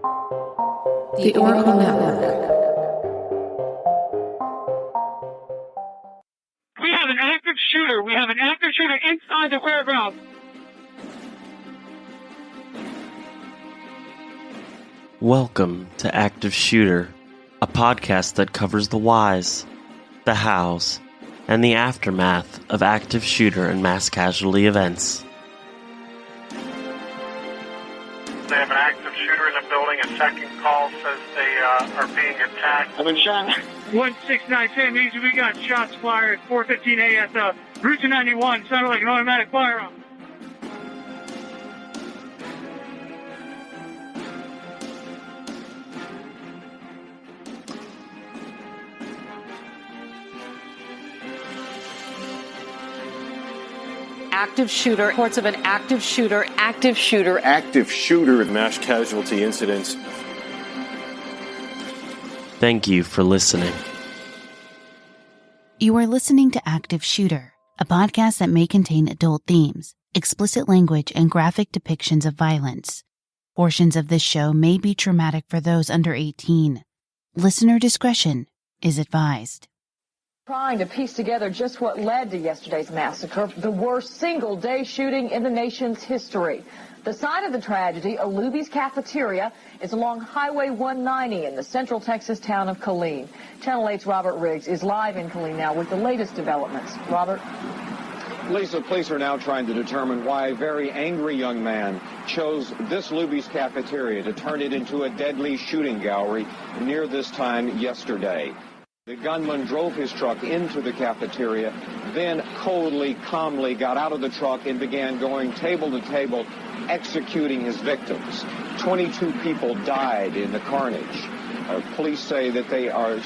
The Oracle Network. We have an active shooter. We have an active shooter inside the warehouse. Welcome to Active Shooter, a podcast that covers the whys, the hows, and the aftermath of active shooter and mass casualty events. They have an active shooter in the building. A second call says they are being attacked. I've been shot. 16910 means we got shots fired 4:15 at Route 291. Sounded like an automatic firearm. Active shooter, reports of an active shooter in mass casualty incidents. Thank you for listening. You are listening to Active Shooter, a podcast that may contain adult themes, explicit language, and graphic depictions of violence. Portions of this show may be traumatic for those under 18. Listener discretion is advised. Trying to piece together just what led to yesterday's massacre, the worst single-day shooting in the nation's history. The site of the tragedy, a Luby's Cafeteria, is along Highway 190 in the central Texas town of Killeen. Channel 8's Robert Riggs is live in Killeen now with the latest developments. Robert? Lisa, police are now trying to determine why a very angry young man chose this Luby's Cafeteria to turn it into a deadly shooting gallery near this time yesterday. The gunman drove his truck into the cafeteria, then coldly, calmly got out of the truck and began going table to table, executing his victims. 22 people died in the carnage. Police say that they are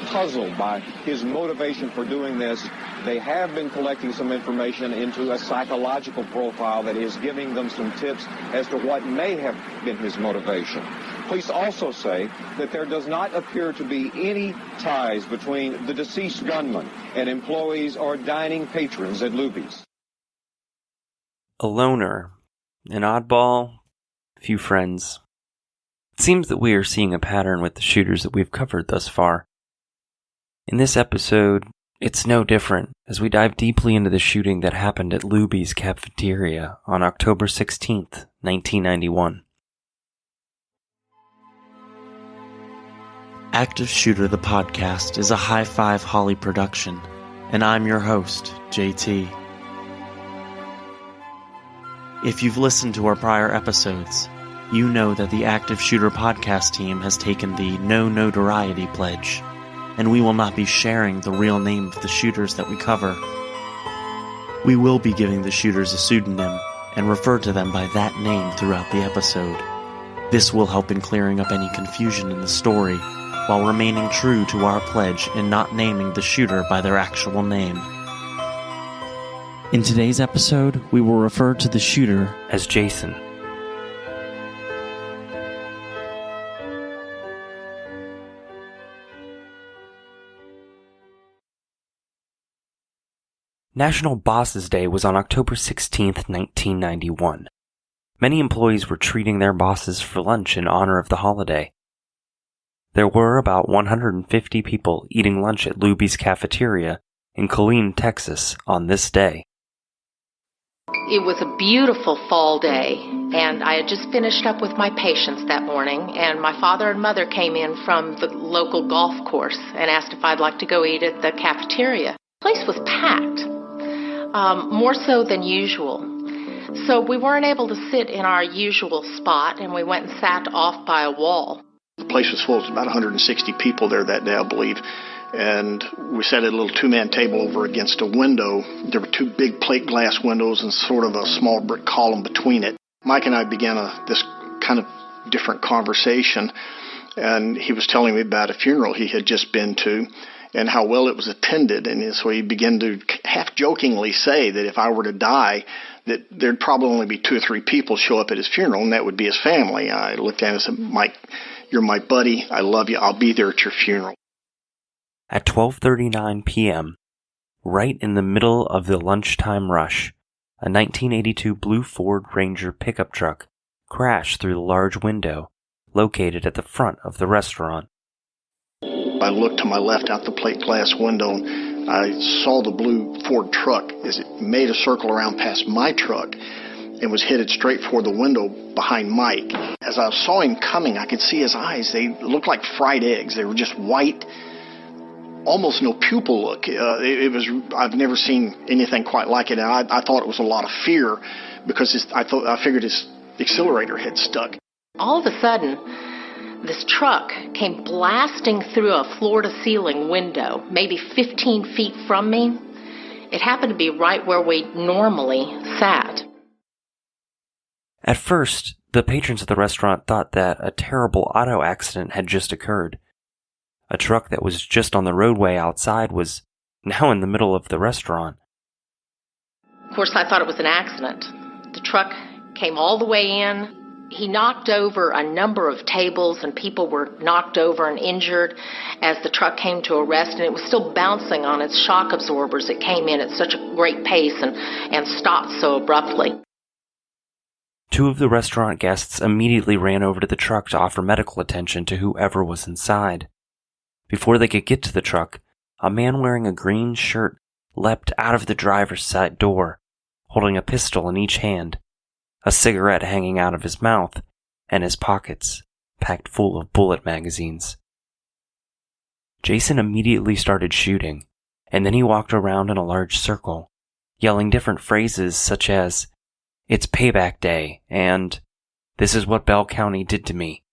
puzzled by his motivation for doing this. They have been collecting some information into a psychological profile that is giving them some tips as to what may have been his motivation. Police also say that there does not appear to be any ties between the deceased gunman and employees or dining patrons at Luby's. A loner, an oddball, few friends. It seems that we are seeing a pattern with the shooters that we've covered thus far. In this episode, it's no different as we dive deeply into the shooting that happened at Luby's Cafeteria on October 16th, 1991. Active Shooter the podcast is a High Five Holly production, and I'm your host, JT. If you've listened to our prior episodes, you know that the Active Shooter podcast team has taken the No Notoriety pledge, and we will not be sharing the real name of the shooters that we cover. We will be giving the shooters a pseudonym and refer to them by that name throughout the episode. This will help in clearing up any confusion in the story, while remaining true to our pledge in not naming the shooter by their actual name. In today's episode, we will refer to the shooter as Jason. National Bosses Day was on October 16th, 1991. Many employees were treating their bosses for lunch in honor of the holiday. There were about 150 people eating lunch at Luby's Cafeteria in Killeen, Texas on this day. It was a beautiful fall day, and I had just finished up with my patients that morning, and my father and mother came in from the local golf course and asked if I'd like to go eat at the cafeteria. The place was packed, more so than usual. So we weren't able to sit in our usual spot, and we went and sat off by a wall. The place was full. There was about 160 people there that day, I believe. And we sat at a little two-man table over against a window. There were two big plate glass windows and sort of a small brick column between it. Mike and I began this kind of different conversation, and he was telling me about a funeral he had just been to and how well it was attended. And so he began to half-jokingly say that if I were to die, that there'd probably only be 2 or 3 people show up at his funeral, and that would be his family. I looked at him and said, Mike, you're my buddy. I love you. I'll be there at your funeral. At 12:39 p.m., right in the middle of the lunchtime rush, a 1982 blue Ford Ranger pickup truck crashed through the large window located at the front of the restaurant. I looked to my left out the plate glass window, and I saw the blue Ford truck as it made a circle around past my truck and was headed straight for the window behind Mike. As I saw him coming, I could see his eyes. They looked like fried eggs. They were just white, almost no pupil look. I've never seen anything quite like it, and I thought it was a lot of fear because I figured his accelerator had stuck. All of a sudden, this truck came blasting through a floor-to-ceiling window, maybe 15 feet from me. It happened to be right where we normally sat. At first, the patrons of the restaurant thought that a terrible auto accident had just occurred. A truck that was just on the roadway outside was now in the middle of the restaurant. Of course, I thought it was an accident. The truck came all the way in. He knocked over a number of tables, and people were knocked over and injured as the truck came to a rest, and it was still bouncing on its shock absorbers. It came in at such a great pace and stopped so abruptly. Two of the restaurant guests immediately ran over to the truck to offer medical attention to whoever was inside. Before they could get to the truck, a man wearing a green shirt leapt out of the driver's side door, holding a pistol in each hand, a cigarette hanging out of his mouth, and his pockets packed full of bullet magazines. Jason immediately started shooting, and then he walked around in a large circle, yelling different phrases such as, "It's payback day," and "This is what Bell County did to me."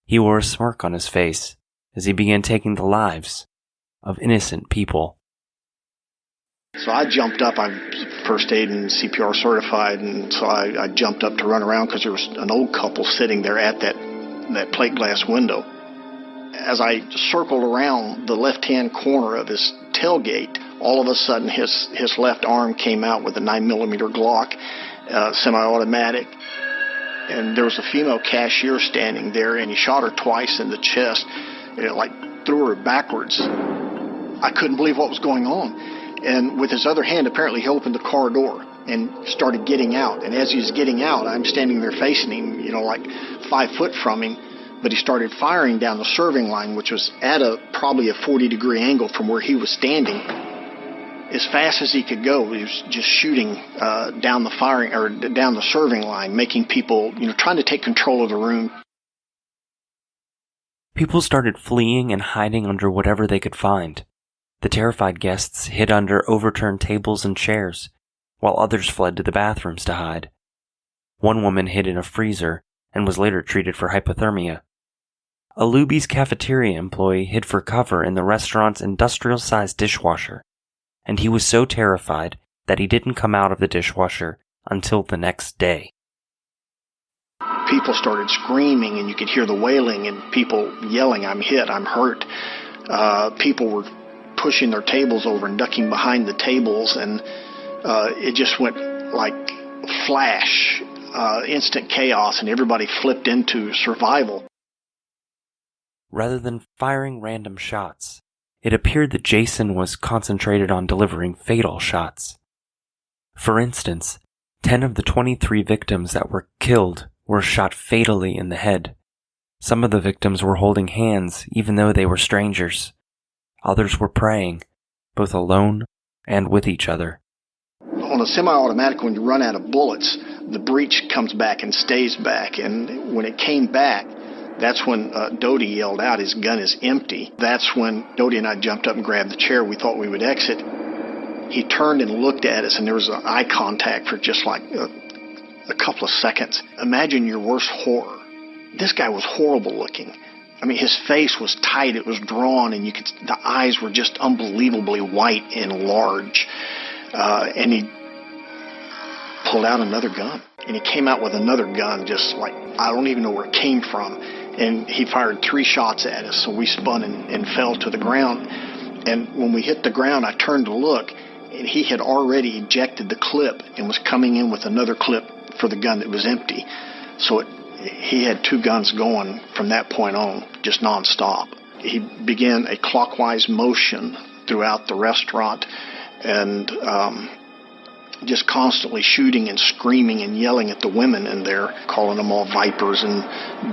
He wore a smirk on his face as he began taking the lives of innocent people. So I jumped up. I'm first aid and CPR certified, and so I jumped up to run around because there was an old couple sitting there at that plate glass window. As I circled around the left-hand corner of his tailgate, all of a sudden his left arm came out with a 9mm Glock, semi-automatic, and there was a female cashier standing there, and he shot her twice in the chest, threw her backwards. I couldn't believe what was going on. And with his other hand, apparently he opened the car door and started getting out. And as he was getting out, I'm standing there facing him, like 5 foot from him. But he started firing down the serving line, which was at probably a 40-degree angle from where he was standing. As fast as he could go, he was just shooting down the serving line, making people, trying to take control of the room. People started fleeing and hiding under whatever they could find. The terrified guests hid under overturned tables and chairs, while others fled to the bathrooms to hide. One woman hid in a freezer and was later treated for hypothermia. A Luby's Cafeteria employee hid for cover in the restaurant's industrial-sized dishwasher, and he was so terrified that he didn't come out of the dishwasher until the next day. People started screaming, and you could hear the wailing and people yelling, "I'm hit, I'm hurt." People were pushing their tables over and ducking behind the tables, and it just went like flash, instant chaos, and everybody flipped into survival. Rather than firing random shots, it appeared that Jason was concentrated on delivering fatal shots. For instance, 10 of the 23 victims that were killed were shot fatally in the head. Some of the victims were holding hands even though they were strangers. Others were praying, both alone and with each other. On a semi-automatic, when you run out of bullets, the breech comes back and stays back. And when it came back, that's when Doty yelled out, "His gun is empty." That's when Doty and I jumped up and grabbed the chair. We thought we would exit. He turned and looked at us, and there was an eye contact for just like a couple of seconds. Imagine your worst horror. This guy was horrible looking. I mean, his face was tight, it was drawn, and the eyes were just unbelievably white and large. And he pulled out another gun. And he came out with another gun, just like, I don't even know where it came from. And he fired 3 shots at us, so we spun and fell to the ground. And when we hit the ground, I turned to look, and he had already ejected the clip and was coming in with another clip for the gun that was empty. So he had 2 guns going from that point on, just nonstop. He began a clockwise motion throughout the restaurant, and just constantly shooting and screaming and yelling at the women in there, calling them all vipers and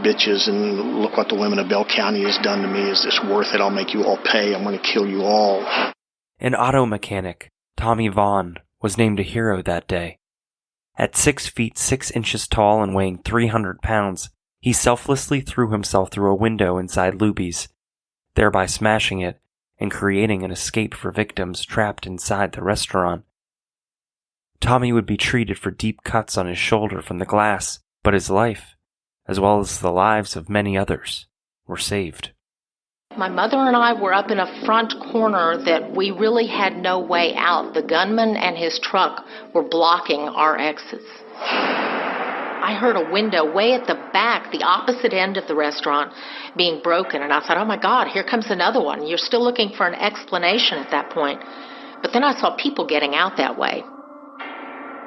bitches, and look what the women of Bell County has done to me. Is this worth it? I'll make you all pay. I'm going to kill you all. An auto mechanic, Tommy Vaughn, was named a hero that day. At 6 feet 6 inches tall and weighing 300 pounds, he selflessly threw himself through a window inside Luby's, thereby smashing it and creating an escape for victims trapped inside the restaurant. Tommy would be treated for deep cuts on his shoulder from the glass, but his life, as well as the lives of many others, were saved. My mother and I were up in a front corner that we really had no way out. The gunman and his truck were blocking our exits. I heard a window way at the back, the opposite end of the restaurant, being broken, and I thought, oh my God, here comes another one. You're still looking for an explanation at that point. But then I saw people getting out that way.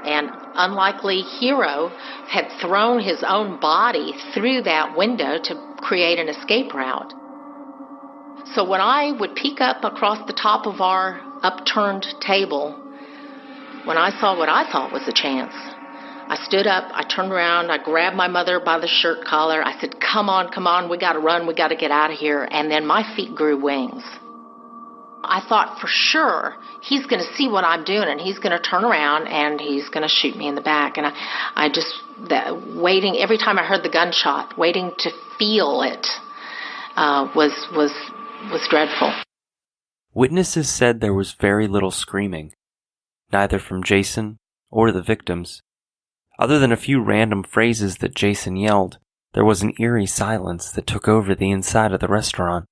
An unlikely hero had thrown his own body through that window to create an escape route. So when I would peek up across the top of our upturned table, when I saw what I thought was a chance, I stood up, I turned around, I grabbed my mother by the shirt collar. I said, come on, we got to run, we got to get out of here. And then my feet grew wings. I thought for sure he's going to see what I'm doing and he's going to turn around and he's going to shoot me in the back. And I just, waiting, every time I heard the gunshot, waiting to feel it was dreadful. Witnesses said there was very little screaming, neither from Jason or the victims. Other than a few random phrases that Jason yelled, there was an eerie silence that took over the inside of the restaurant.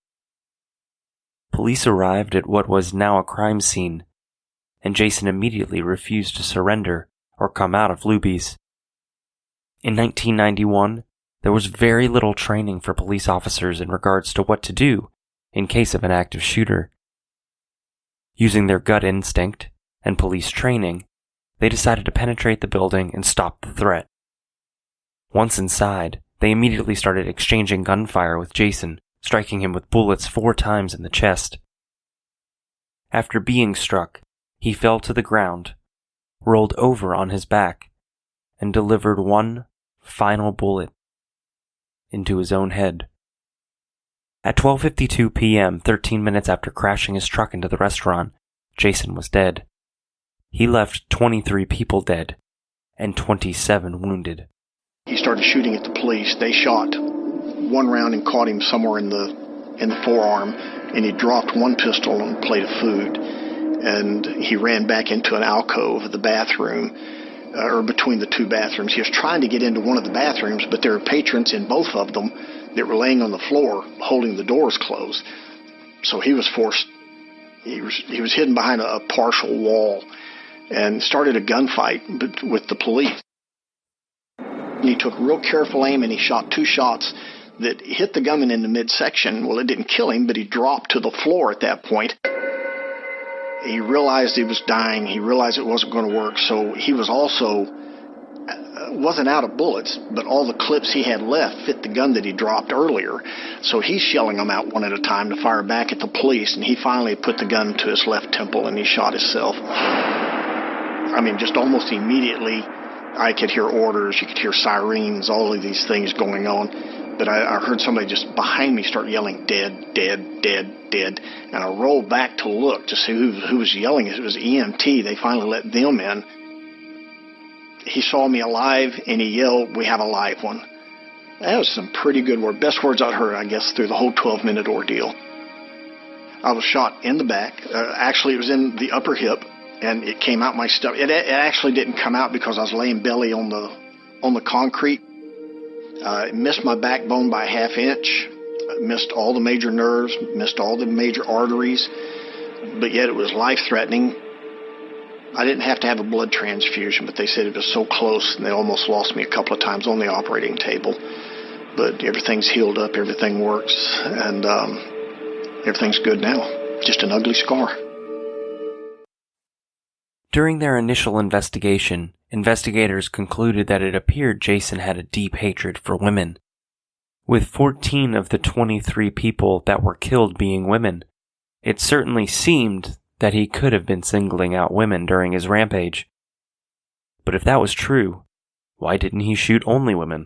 Police arrived at what was now a crime scene, and Jason immediately refused to surrender or come out of Luby's. In 1991, there was very little training for police officers in regards to what to do in case of an active shooter. Using their gut instinct and police training, they decided to penetrate the building and stop the threat. Once inside, they immediately started exchanging gunfire with Jason, striking him with bullets 4 times in the chest. After being struck, he fell to the ground, rolled over on his back, and delivered one final bullet into his own head. At 12:52 p.m., 13 minutes after crashing his truck into the restaurant, Jason was dead. He left 23 people dead and 27 wounded. He started shooting at the police. They shot one round and caught him somewhere in the forearm, and he dropped one pistol on a plate of food, and he ran back into an alcove of the bathroom, or between the 2 bathrooms. He was trying to get into one of the bathrooms, but there were patrons in both of them that were laying on the floor holding the doors closed. So he was forced, he was hidden behind a partial wall and started a gunfight with the police. He took real careful aim and he shot 2 shots that hit the gunman in the midsection. Well, it didn't kill him, but he dropped to the floor at that point. He realized he was dying. He realized it wasn't going to work. So he was also, wasn't out of bullets, but all the clips he had left fit the gun that he dropped earlier. So he's shelling them out one at a time to fire back at the police. And he finally put the gun to his left temple and he shot himself. I mean, just almost immediately, I could hear orders, you could hear sirens, all of these things going on. But I heard somebody just behind me start yelling, dead, dead, dead, dead. And I rolled back to look to see who was yelling. It was EMT. They finally let them in. He saw me alive, and he yelled, "We have a live one." That was some pretty good words. Best words I'd heard, I guess, through the whole 12-minute ordeal. I was shot in the back. Actually, it was in the upper hip, and it came out my stomach. It actually didn't come out because I was laying belly on the concrete. It missed my backbone by a ½ inch. Missed all the major nerves. Missed all the major arteries. But yet it was life-threatening. I didn't have to have a blood transfusion, but they said it was so close, and they almost lost me a couple of times on the operating table. But everything's healed up. Everything works. And everything's good now. Just an ugly scar. During their initial investigation, investigators concluded that it appeared Jason had a deep hatred for women. With 14 of the 23 people that were killed being women, it certainly seemed that he could have been singling out women during his rampage. But if that was true, why didn't he shoot only women?